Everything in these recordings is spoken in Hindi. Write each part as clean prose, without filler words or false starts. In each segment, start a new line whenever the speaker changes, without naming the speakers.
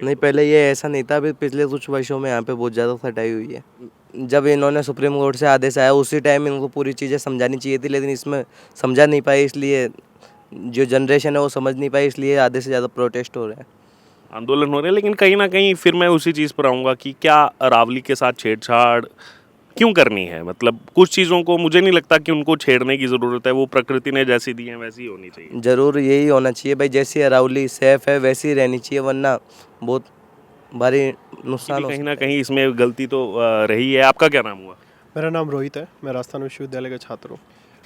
नहीं, पहले ये ऐसा नहीं था, अभी पिछले कुछ वर्षों में यहाँ पे बहुत ज़्यादा सटाई हुई है। जब इन्होंने सुप्रीम कोर्ट से आदेश आया उसी टाइम इनको पूरी चीज़ें समझानी चाहिए थी, लेकिन इसमें समझा नहीं पाए, इसलिए जो जनरेशन है वो समझ नहीं पाई, इसलिए आधे से ज़्यादा प्रोटेस्ट हो रहे हैं।
आंदोलन हो रहे हैं, लेकिन कहीं ना कहीं फिर मैं उसी चीज़ पर आऊँगा कि क्या अरावली के साथ छेड़छाड़ क्यों करनी है? मतलब कुछ चीज़ों को मुझे नहीं लगता कि उनको छेड़ने की ज़रूरत है, वो प्रकृति ने जैसी दी है वैसी ही होनी चाहिए।
ज़रूर यही होना चाहिए भाई, जैसी अरावली सेफ है वैसी ही रहनी चाहिए, वरना बहुत भारी नुकसान हो
कहीं ना
सकता है।
कहीं इसमें गलती तो रही है। आपका क्या नाम हुआ?
मेरा नाम रोहित है, मैं राजस्थान विश्वविद्यालय का छात्र हूँ।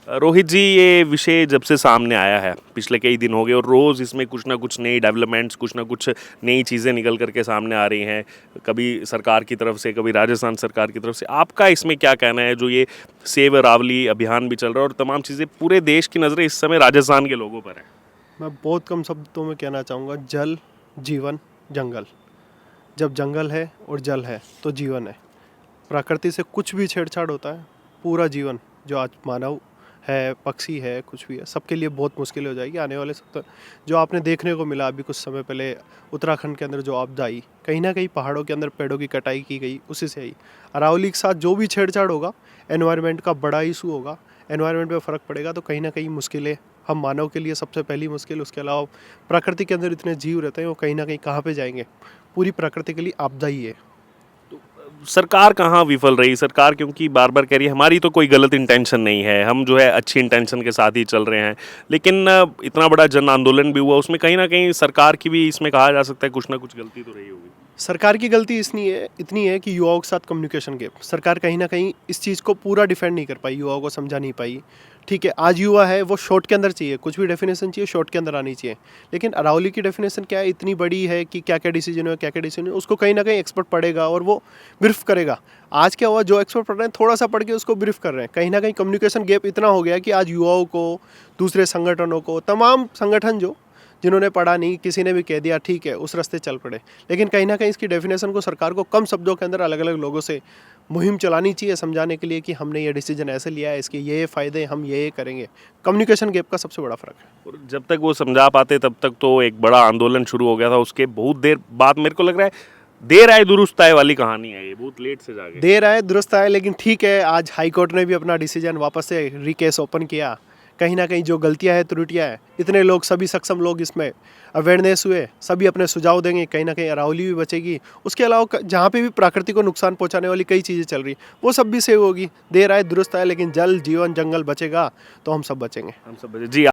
रोहित जी, ये विषय जब से सामने आया है पिछले कई दिन हो गए और रोज़ इसमें कुछ ना कुछ नई डेवलपमेंट्स, कुछ ना कुछ नई चीज़ें निकल करके सामने आ रही हैं, कभी सरकार की तरफ से, कभी राजस्थान सरकार की तरफ से। आपका इसमें क्या कहना है? जो ये सेव अरावली अभियान भी चल रहा है और तमाम चीज़ें, पूरे देश की नज़रें इस समय राजस्थान के लोगों पर हैं।
मैं बहुत कम शब्दों में कहना चाहूँगा, जल, जीवन, जंगल। जब जंगल है और जल है तो जीवन है। प्रकृति से कुछ भी छेड़छाड़ होता है, पूरा जीवन जो आज मानव है, पक्षी है, कुछ भी है, सबके लिए बहुत मुश्किल हो जाएगी आने वाले समय। जो आपने देखने को मिला अभी कुछ समय पहले उत्तराखंड के अंदर जो आपदा आई, कहीं ना कहीं पहाड़ों के अंदर पेड़ों की कटाई की गई, उसी से आई। अरावली के साथ जो भी छेड़छाड़ होगा, एनवायरनमेंट का बड़ा इशू होगा, एनवायरनमेंट पे फ़र्क पड़ेगा, तो कहीं ना कहीं मुश्किलें हम मानव के लिए सबसे पहली मुश्किल। उसके अलावा प्रकृति के अंदर इतने जीव रहते हैं, वो कहीं ना कहीं कहाँ पे जाएंगे? पूरी प्रकृति के लिए आपदा ही है।
सरकार कहाँ विफल रही? सरकार क्योंकि बार बार कह रही है हमारी तो कोई गलत इंटेंशन नहीं है, हम जो है अच्छी इंटेंशन के साथ ही चल रहे हैं, लेकिन इतना बड़ा जन आंदोलन भी हुआ, उसमें कहीं ना कहीं सरकार की भी इसमें कहा जा सकता है कुछ ना कुछ गलती तो रही होगी।
सरकार की गलती इतनी है कि युवाओं के साथ कम्युनिकेशन गैप। सरकार कहीं ना कहीं इस चीज़ को पूरा डिफेंड नहीं कर पाई, युवाओं को समझा नहीं पाई। ठीक है, आज युवा है, वो शॉर्ट के अंदर चाहिए, कुछ भी डेफिनेशन चाहिए शॉर्ट के अंदर आनी चाहिए। लेकिन अरावली की डेफिनेशन क्या है, इतनी बड़ी है कि क्या क्या डिसीजन है, क्या क्या डिसीजन है, उसको कहीं ना कहीं एक्सपर्ट पढ़ेगा और वो ब्रीफ करेगा। आज क्या हुआ, जो एक्सपर्ट पढ़ रहे हैं थोड़ा सा पढ़ के उसको ब्रीफ कर रहे हैं। कहीं ना कहीं कम्युनिकेशन गैप इतना हो गया कि आज युवाओं को, दूसरे संगठनों को, तमाम संगठन जो जिन्होंने पढ़ा नहीं, किसी ने भी कह दिया ठीक है, उस रास्ते चल पड़े। लेकिन कहीं ना कहीं इसकी डेफिनेशन को सरकार को कम शब्दों के अंदर अलग अलग लोगों से मुहिम चलानी चाहिए, समझाने के लिए कि हमने ये डिसीजन ऐसे लिया है, इसके ये फ़ायदे, हम ये करेंगे। कम्युनिकेशन गैप का सबसे बड़ा फ़र्क है।
और जब तक वो समझा पाते तब तक तो एक बड़ा आंदोलन शुरू हो गया था, उसके बहुत देर बाद मेरे को लग रहा है देर आए दुरुस्त आए वाली कहानी है, ये बहुत लेट से जाके
देर आए दुरुस्त आए, लेकिन ठीक है, आज हाई कोर्ट ने भी अपना डिसीजन वापस से रिकेस ओपन किया। कहीं ना कहीं जो गलतियां हैं, त्रुटियां हैं, इतने लोग, सभी सक्षम लोग इसमें अवेयरनेस हुए, सभी अपने सुझाव देंगे, कहीं ना कहीं अरावली भी बचेगी। उसके अलावा जहाँ पे भी प्रकृति को नुकसान पहुँचाने वाली कई चीज़ें चल रही, वो सब भी सेव होगी। देर आए दुरुस्त आए, लेकिन जल, जीवन, जंगल बचेगा तो हम सब बचेंगे।
हम सब जी।